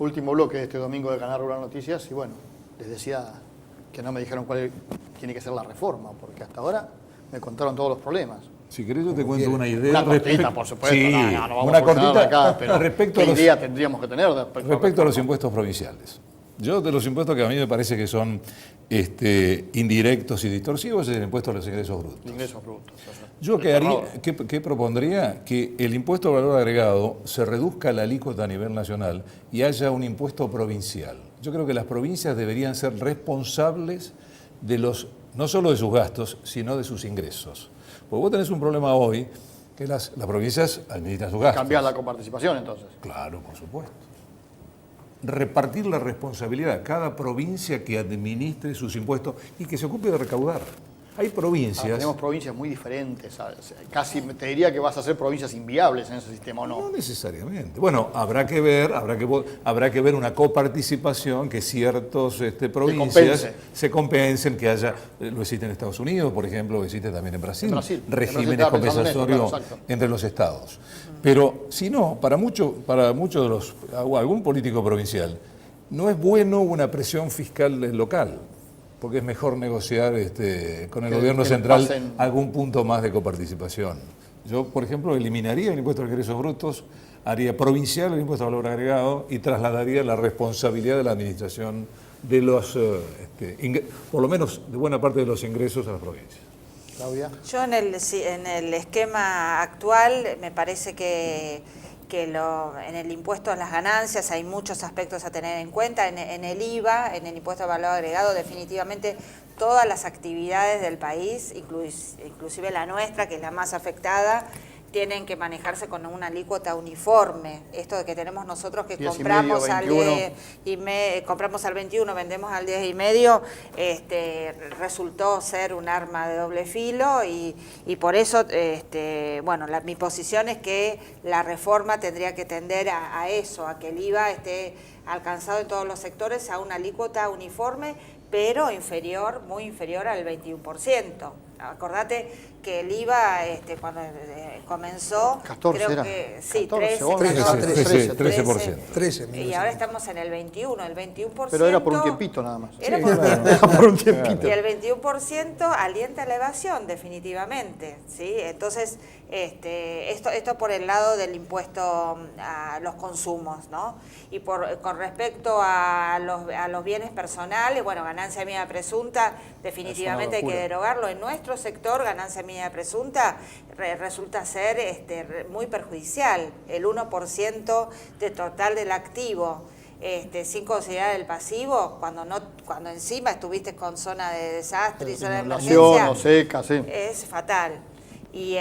último bloque de este domingo de Canal Rural Noticias y bueno, les decía que no me dijeron cuál tiene que ser la reforma, porque hasta ahora me contaron todos los problemas. Si querés yo te cuento una idea. Una cortita, por supuesto. Sí, no vamos una a forzar cortita acá, pero respecto ¿qué a los, idea tendríamos que tener? respecto a los impuestos provinciales. Yo de los impuestos que a mí me parece que son indirectos y distorsivos es el impuesto a los ingresos brutos. Ingresos brutos. Yo ¿qué propondría? Que el impuesto al valor agregado se reduzca la alícuota a nivel nacional y haya un impuesto provincial. Yo creo que las provincias deberían ser responsables de no solo de sus gastos, sino de sus ingresos. Porque vos tenés un problema hoy que las provincias administran sus gastos. Cambiar la coparticipación entonces. Claro, por supuesto. Repartir la responsabilidad, cada provincia que administre sus impuestos y que se ocupe de recaudar. Hay provincias... tenemos provincias muy diferentes, ¿sabes? Casi te diría que vas a hacer provincias inviables en ese sistema, ¿o no? No necesariamente. Bueno, habrá que ver una coparticipación que ciertas provincias se compensen, que haya, lo existe en Estados Unidos, por ejemplo, lo existe también en Brasil, regímenes compensatorios entre los estados. Pero si no, para muchos de los, algún político provincial, no es bueno una presión fiscal local, porque es mejor negociar con el gobierno central algún punto más de coparticipación. Yo, por ejemplo, eliminaría el impuesto a los ingresos brutos, haría provincial el impuesto al valor agregado y trasladaría la responsabilidad de la administración de los, por lo menos de buena parte de los ingresos a las provincias. Claudia. Yo en el esquema actual me parece que en el impuesto a las ganancias hay muchos aspectos a tener en cuenta. En el IVA, en el impuesto al valor agregado, definitivamente todas las actividades del país, inclusive la nuestra, que es la más afectada, tienen que manejarse con una alícuota uniforme. Esto de que tenemos nosotros que compramos al 21, vendemos al 10,5, resultó ser un arma de doble filo y por eso, bueno, mi posición es que la reforma tendría que tender a eso, a que el IVA esté alcanzado en todos los sectores a una alícuota uniforme, pero muy inferior al 21%. Acordate que el IVA, cuando comenzó, 14 creo era. que sí, 13%. Y ahora estamos en el 21, el 21%. Pero era por un tiempito nada más. Era por un tiempito. Y el 21% alienta la evasión, definitivamente, ¿sí? Entonces, esto por el lado del impuesto a los consumos, ¿no? Y con respecto a los bienes personales, bueno, ganancia mínima presunta, definitivamente hay que derogarlo. En nuestro sector, ganancia mínima presunta resulta ser muy perjudicial, el 1% de total del activo. Sin considerar el pasivo, cuando encima estuviste con zona de desastre y zona de emergencia, seca, sí. es fatal. Y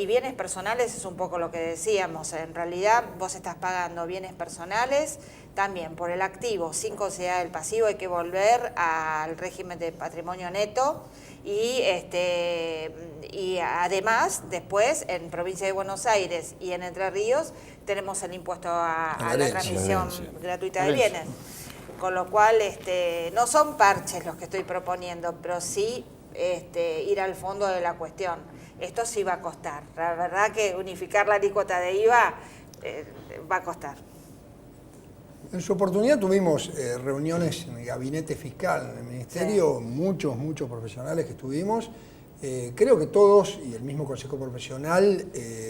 bienes personales es un poco lo que decíamos. En realidad vos estás pagando bienes personales también por el activo, sin considerar el pasivo. Hay que volver al régimen de patrimonio neto y además después en provincia de Buenos Aires y en Entre Ríos tenemos el impuesto a la transmisión gratuita de bienes. Con lo cual no son parches los que estoy proponiendo, pero sí ir al fondo de la cuestión. Esto sí va a costar. La verdad que unificar la alícuota de IVA va a costar. En su oportunidad tuvimos reuniones en el gabinete fiscal, en el ministerio, muchos profesionales que estuvimos. Creo que todos, y el mismo Consejo Profesional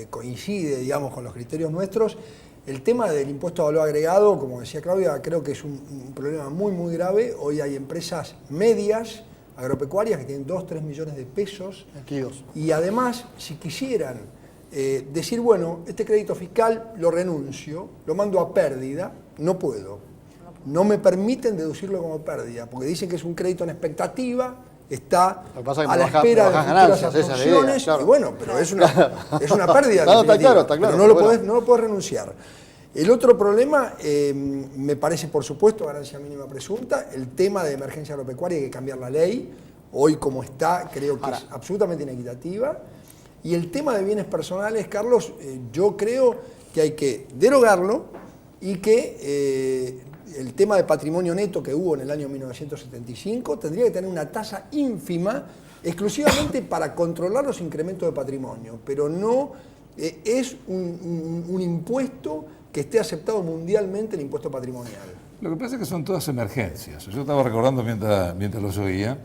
coincide, digamos, con los criterios nuestros. El tema del impuesto a valor agregado, como decía Claudia, creo que es un problema muy grave. Hoy hay empresas medias, agropecuarias, que tienen 2-3 millones de pesos. Metidos. Y además, si quisieran decir, bueno, este crédito fiscal lo renuncio, lo mando a pérdida, no puedo. No me permiten deducirlo como pérdida, porque dicen que es un crédito en expectativa, está a la espera de futuras absorciones, claro. Y bueno, pero es una pérdida. No, está claro, pero no lo podés renunciar. El otro problema, me parece, por supuesto, ganancia mínima presunta, el tema de emergencia agropecuaria, hay que cambiar la ley. Hoy como está, creo que es absolutamente inequitativa. Y el tema de bienes personales, Carlos, yo creo que hay que derogarlo y que el tema de patrimonio neto que hubo en el año 1975 tendría que tener una tasa ínfima exclusivamente para controlar los incrementos de patrimonio, pero no es un impuesto que esté aceptado mundialmente, el impuesto patrimonial. Lo que pasa es que son todas emergencias. Yo estaba recordando mientras los oía,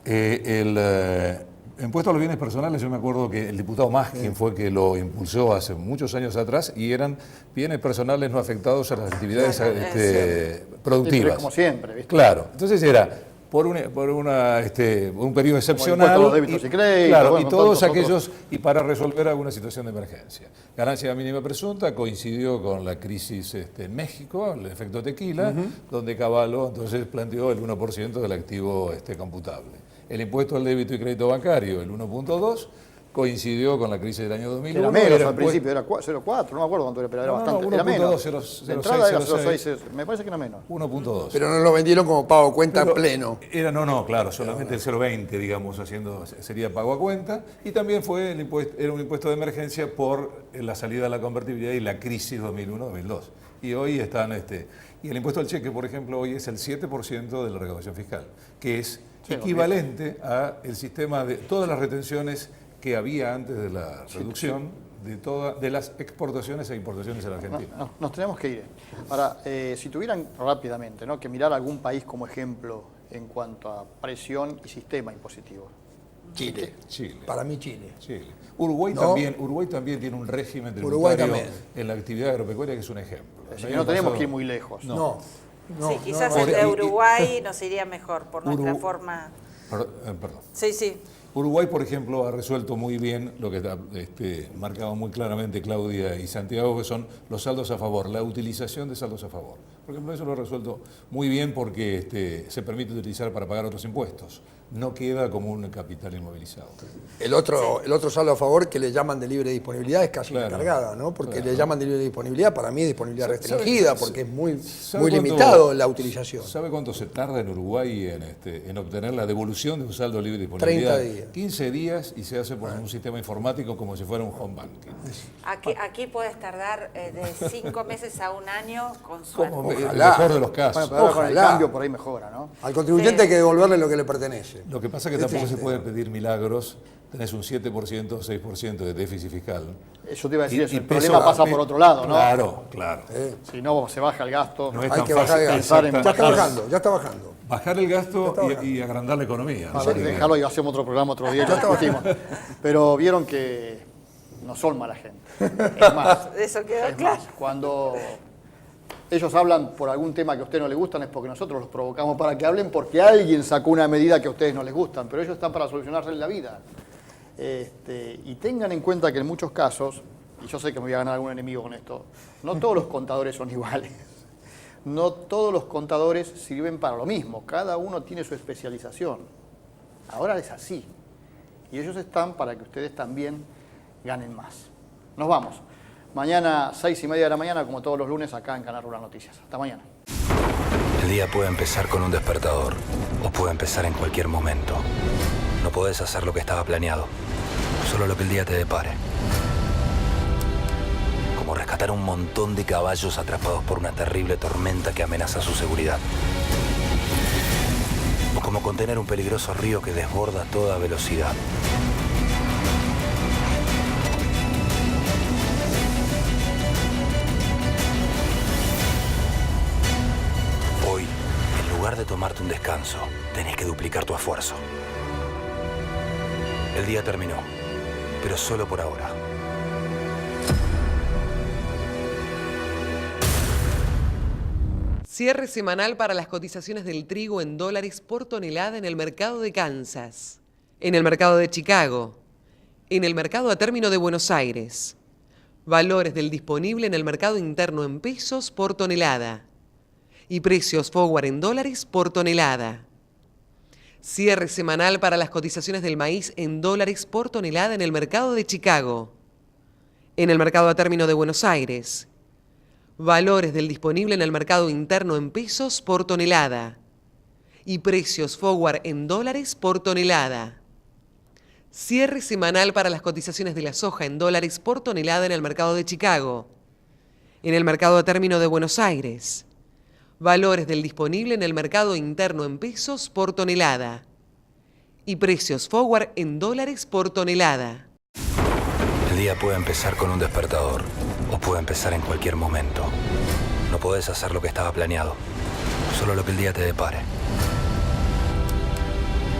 el impuesto a los bienes personales, yo me acuerdo que el diputado Maskin fue que lo impulsó hace muchos años atrás y eran bienes personales no afectados a las actividades productivas. Como siempre, ¿viste? Claro, entonces era por un periodo excepcional los débitos y créditos, claro, bueno, y todos otros. aquellos, y para resolver alguna situación de emergencia. Ganancia mínima presunta coincidió con la crisis en México, el efecto tequila, donde Cavallo entonces planteó el 1% del activo computable. El impuesto al débito y crédito bancario, el 1.2%, coincidió con la crisis del año 2001. Era menos al principio, era 0,4, no me acuerdo cuánto era, pero era bastante. Era menos. 1.2, De entrada era 0,6, me parece que era menos. 1.2. Pero no lo vendieron como pago a cuenta pleno. Claro, solamente el 0,20, digamos, sería pago a cuenta. Y también era un impuesto de emergencia por la salida de la convertibilidad y la crisis 2001-2002. Y hoy están, y el impuesto al cheque, por ejemplo, hoy es el 7% de la recaudación fiscal, que es equivalente al sistema de todas las retenciones que había antes de la reducción de las exportaciones e importaciones a la Argentina. No, nos tenemos que ir. Ahora, si tuvieran rápidamente, ¿no?, que mirar algún país como ejemplo en cuanto a presión y sistema impositivo. Chile. Para mí Chile. Uruguay también tiene un régimen tributario en la actividad agropecuaria que es un ejemplo. No tenemos que ir muy lejos. No. Sí, quizás el de Uruguay nos iría mejor por nuestra forma. Perdón. Sí. Uruguay, por ejemplo, ha resuelto muy bien lo que marcaba muy claramente Claudia y Santiago, que son los saldos a favor, la utilización de saldos a favor. Por ejemplo, eso lo ha resuelto muy bien porque se permite utilizar para pagar otros impuestos. No queda como un capital inmovilizado. El otro saldo a favor que le llaman de libre disponibilidad es casi una cargada, ¿no? Porque le llaman de libre disponibilidad, para mí es disponibilidad restringida, porque es muy limitado la utilización. ¿Sabe cuánto se tarda en Uruguay en obtener la devolución de un saldo libre de disponibilidad? 30 días. 15 días y se hace por un sistema informático como si fuera un home banking. Aquí puedes tardar de 5 meses a un año con suerte. El mejor de los casos. Bueno, pero con el cambio por ahí mejora, ¿no? Al contribuyente hay que devolverle lo que le pertenece. Lo que pasa es que tampoco se puede pedir milagros. Tenés un 7% o 6% de déficit fiscal. Eso te iba a decir, el problema pasa por otro lado, ¿no? Claro. Si no, se baja el gasto. No es Hay tan que bajar el fácil gasto. Ya está bajando. Bajar el gasto y agrandar la economía. Dejarlo y hacemos otro programa otro día. Ya discutimos. Pero vieron que no son mala gente. Es más, Eso quedó claro. Cuando ellos hablan por algún tema que a ustedes no les gustan es porque nosotros los provocamos para que hablen porque alguien sacó una medida que a ustedes no les gustan, pero ellos están para solucionarse la vida. Y tengan en cuenta que en muchos casos, y yo sé que me voy a ganar algún enemigo con esto, no todos los contadores son iguales. No todos los contadores sirven para lo mismo, cada uno tiene su especialización. Ahora es así. Y ellos están para que ustedes también ganen más. Nos vamos. Mañana, 6:30 de la mañana, como todos los lunes, acá en Canal Rural Noticias. Hasta mañana. El día puede empezar con un despertador o puede empezar en cualquier momento. No podés hacer lo que estaba planeado, solo lo que el día te depare. Como rescatar un montón de caballos atrapados por una terrible tormenta que amenaza su seguridad. O como contener un peligroso río que desborda a toda velocidad. Hoy, en lugar de tomarte un descanso, tenés que duplicar tu esfuerzo. El día terminó, pero solo por ahora. Cierre semanal para las cotizaciones del trigo en dólares por tonelada en el mercado de Kansas, en el mercado de Chicago, en el mercado a término de Buenos Aires. Valores del disponible en el mercado interno en pesos por tonelada. Y precios forward en dólares por tonelada. Cierre semanal para las cotizaciones del maíz en dólares por tonelada en el mercado de Chicago, en el mercado a término de Buenos Aires. Valores del disponible en el mercado interno en pesos por tonelada. Y precios forward en dólares por tonelada. Cierre semanal para las cotizaciones de la soja en dólares por tonelada en el mercado de Chicago, en el mercado a término de Buenos Aires. Valores del disponible en el mercado interno en pesos por tonelada. Y precios forward en dólares por tonelada. El día puede empezar con un despertador o puede empezar en cualquier momento. No podés hacer lo que estaba planeado, Solo lo que el día te depare.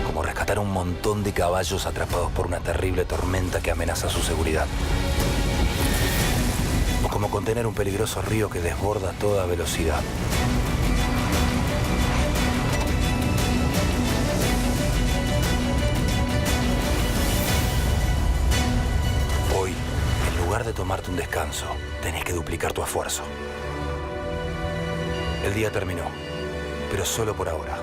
Como rescatar un montón de caballos atrapados por una terrible tormenta que amenaza su seguridad. O como contener un peligroso río que desborda a toda velocidad. Hoy, en lugar de tomarte un descanso, tenés que duplicar tu esfuerzo. El día terminó, pero solo por ahora.